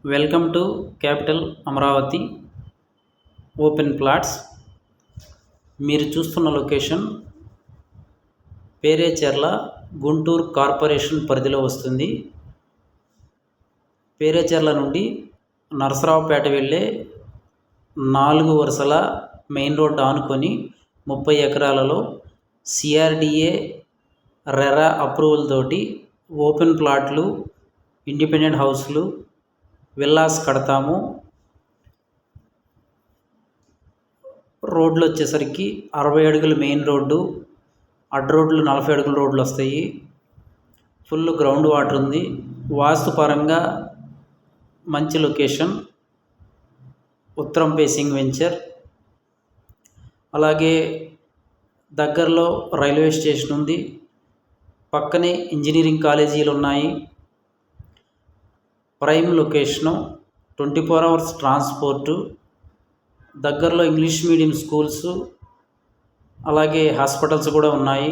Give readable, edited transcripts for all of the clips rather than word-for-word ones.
Welcome to capital Amaravati open plots. మీరు చూస్తున్న location Perecherla Guntur corporation పరిధిలో వస్తుంది. పేరేచెర్ల నుండి నరసరావుపేట వెళ్ళే 4 వరుసల మెయిన్ రోడ్ ఆనుకొని 30 ఎకరాలలో సిఆర్డిఏ రెరా అప్రూవల్ తోటి ఓపెన్ ప్లాట్లు, ఇండిపెండెంట్ హౌస్లు, విల్లాస్ కడతాము. రోడ్లు వచ్చేసరికి 60 అడుగుల మెయిన్ రోడ్డు, అడ్డ రోడ్లు 40 అడుగుల రోడ్లు వస్తాయి. ఫుల్ గ్రౌండ్ వాటర్ ఉంది. వాస్తుపరంగా మంచి లొకేషన్, ఉత్తరం ఫేసింగ్ వెంచర్. అలాగే దగ్గరలో రైల్వే స్టేషన్ ఉంది. పక్కనే ఇంజనీరింగ్ కాలేజీలు ఉన్నాయి. ప్రైమ్ లొకేషను, 24 అవర్స్ ట్రాన్స్పోర్టు, దగ్గరలో ఇంగ్లీష్ మీడియం స్కూల్స్, అలాగే హాస్పిటల్స్ కూడా ఉన్నాయి.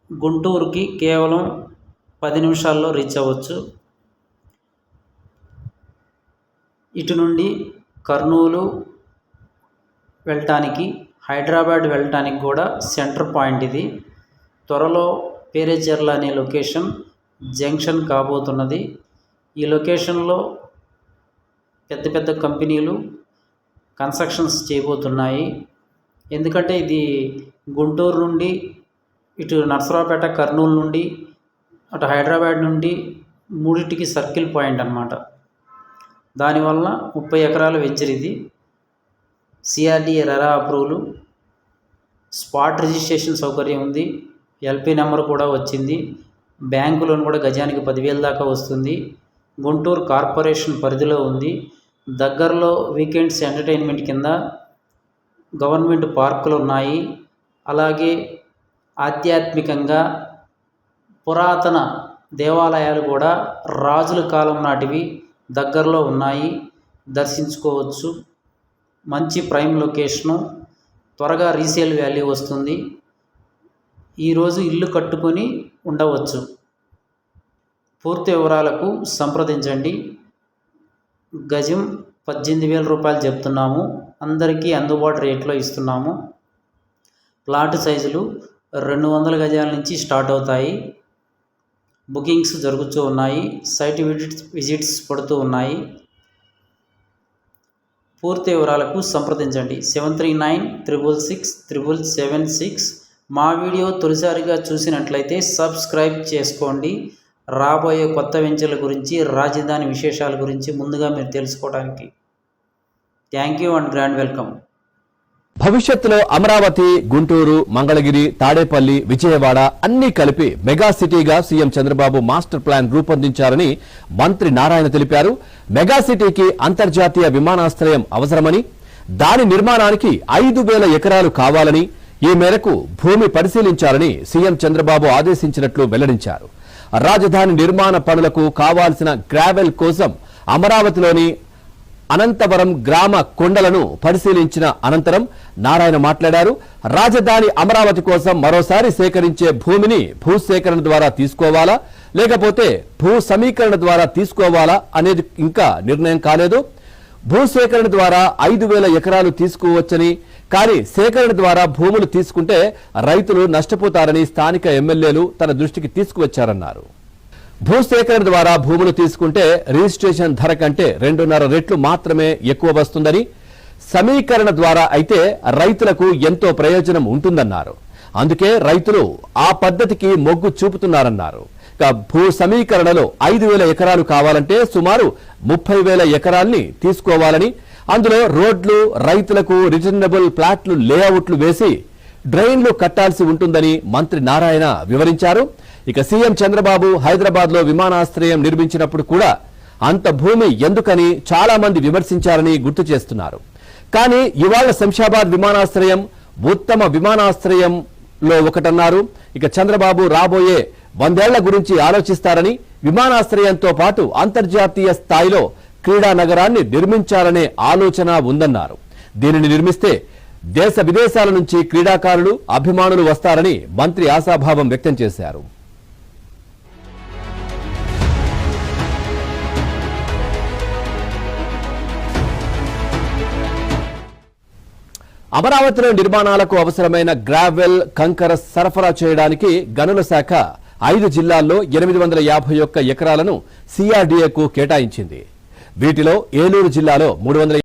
గుంటూరుకి కేవలం 10 నిమిషాల్లో రీచ్ అవ్వచ్చు. ఇటు నుండి కర్నూలు వెళ్ళటానికి, హైదరాబాద్ వెళ్ళటానికి కూడా సెంటర్ పాయింట్ ఇది. త్వరలో పేరేచెర్ల అనే లొకేషన్ జంక్షన్ కాబోతున్నది. ఈ లొకేషన్లో పెద్ద పెద్ద కంపెనీలు కన్స్ట్రక్షన్స్ చేయబోతున్నాయి. ఎందుకంటే ఇది గుంటూరు నుండి ఇటు నరసరావుపేట, కర్నూలు నుండి అటు హైదరాబాద్ నుండి మూడింటికి సర్కిల్ పాయింట్ అన్నమాట. దానివల్ల 30 ఎకరాల వెంచర్ ఇది. CRDA RERA approval, spot registration సౌకర్యం ఉంది. ఎల్పి నెంబర్ కూడా వచ్చింది. బ్యాంకు లోన్ కూడా గజానికి 10,000 దాకా వస్తుంది. గుంటూరు కార్పొరేషన్ పరిధిలో ఉంది. దగ్గరలో వీకెండ్స్ ఎంటర్టైన్మెంట్ కింద గవర్నమెంట్ పార్కులు ఉన్నాయి. అలాగే ఆధ్యాత్మికంగా పురాతన దేవాలయాలు కూడా రాజుల కాలం నాటివి దగ్గరలో ఉన్నాయి, దర్శించుకోవచ్చు. మంచి ప్రైమ్ లొకేషను, త్వరగా రీసేల్ వాల్యూ వస్తుంది. ఈరోజు ఇల్లు కట్టుకొని ఉండవచ్చు. పూర్తి వివరాలకు సంప్రదించండి. గజం 18,000 రూపాయలు చెప్తున్నాము. అందరికీ అందుబాటు రేట్లో ఇస్తున్నాము. ప్లాట్ సైజులు 200 గజాల నుంచి స్టార్ట్ అవుతాయి. బుకింగ్స్ జరుగుతూ ఉన్నాయి. సైట్ విజిట్స్ పడుతూ ఉన్నాయి. పూర్తి వివరాలకు సంప్రదించండి. 7396667776. మా వీడియో తొలిసారిగా చూసినట్లయితే సబ్స్క్రైబ్ చేసుకోండి. రాబోయే కొత్త వెంచర్ల గురించి, రాజధాని విశేషాల గురించి ముందుగా మీరు తెలుసుకోవడానికి. Thank you and grand welcome. భవిష్యత్తులో అమరావతి, గుంటూరు, మంగళగిరి, తాడేపల్లి, విజయవాడ అన్ని కలిపి మెగా సిటీగా సీఎం చంద్రబాబు మాస్టర్ ప్లాన్ రూపొందించారని మంత్రి నారాయణ తెలిపారు. మెగా సిటీకి అంతర్జాతీయ విమానాశ్రయం అవసరమని, దాని నిర్మాణానికి 5,000 ఎకరాలు కావాలని, ఈ మేరకు భూమి పరిశీలించాలని సీఎం చంద్రబాబు ఆదేశించినట్లు వెల్లడించారు. రాజధాని నిర్మాణ పనులకు కావాల్సిన గ్రావెల్ కోసం అమరావతిలోని అనంతవరం గ్రామ కొండలను పరిశీలించిన అనంతరం నారాయణ మాట్లాడారు. రాజధాని అమరావతి కోసం మరోసారి సేకరించే భూమిని భూసేకరణ ద్వారా తీసుకోవాలా, లేకపోతే భూ సమీకరణ ద్వారా తీసుకోవాలా అనేది ఇంకా నిర్ణయం కాలేదు. భూసేకరణ ద్వారా 5,000 ఎకరాలు తీసుకోవచ్చని, కానీ సేకరణ ద్వారా భూములు తీసుకుంటే రైతులు నష్టపోతారని స్థానిక ఎమ్మెల్యేలు తన దృష్టికి తీసుకువచ్చారన్నారు. భూసేకరణ ద్వారా భూములు తీసుకుంటే రిజిస్ట్రేషన్ ధర కంటే 2.5 రెట్లు మాత్రమే ఎక్కువ వస్తుందని, సమీకరణ ద్వారా అయితే రైతులకు ఎంతో ప్రయోజనం ఉంటుందన్నారు. అందుకే రైతులు ఆ పద్ధతికి మొగ్గు చూపుతున్నారన్నారు. భూ సమీకరణలో 5,000 ఎకరాలు కావాలంటే సుమారు 30,000 ఎకరాల్ని తీసుకోవాలని, అందులో రోడ్లు, రైతులకు రిటర్నబుల్ ప్లాట్లు లేఅవుట్లు వేసి డ్రైన్లు కట్టాల్సి ఉంటుందని మంత్రి నారాయణ వివరించారు. ఇక సీఎం చంద్రబాబు హైదరాబాద్ లో విమానాశ్రయం నిర్మించినప్పుడు కూడా అంత భూమి ఎందుకని చాలా మంది విమర్శించారని గుర్తు చేస్తున్నారు. కానీ ఇవాళ శంషాబాద్ విమానాశ్రయం ఉత్తమ విమానాశ్రయంలో ఒకటన్నారు. ఇక చంద్రబాబు రాబోయే 100 ఏళ్ల గురించి ఆలోచిస్తారని, విమానాశ్రయంతో పాటు అంతర్జాతీయ స్థాయిలో క్రీడా నగరాన్ని నిర్మించాలనే ఆలోచన ఉందన్నారు. దీనిని నిర్మిస్తే దేశ విదేశాల నుంచి క్రీడాకారులు, అభిమానులు వస్తారని మంత్రి ఆశాభావం వ్యక్తం చేశారు. అమరావతిలో నిర్మాణాలకు అవసరమైన గ్రావెల్, కంకర సరఫరా చేయడానికి గనుల శాఖ 5 జిల్లాల్లో 851 ఎకరాలను CRDAకు కేటాయించింది. వీటిలో ఏలూరు జిల్లాలో 350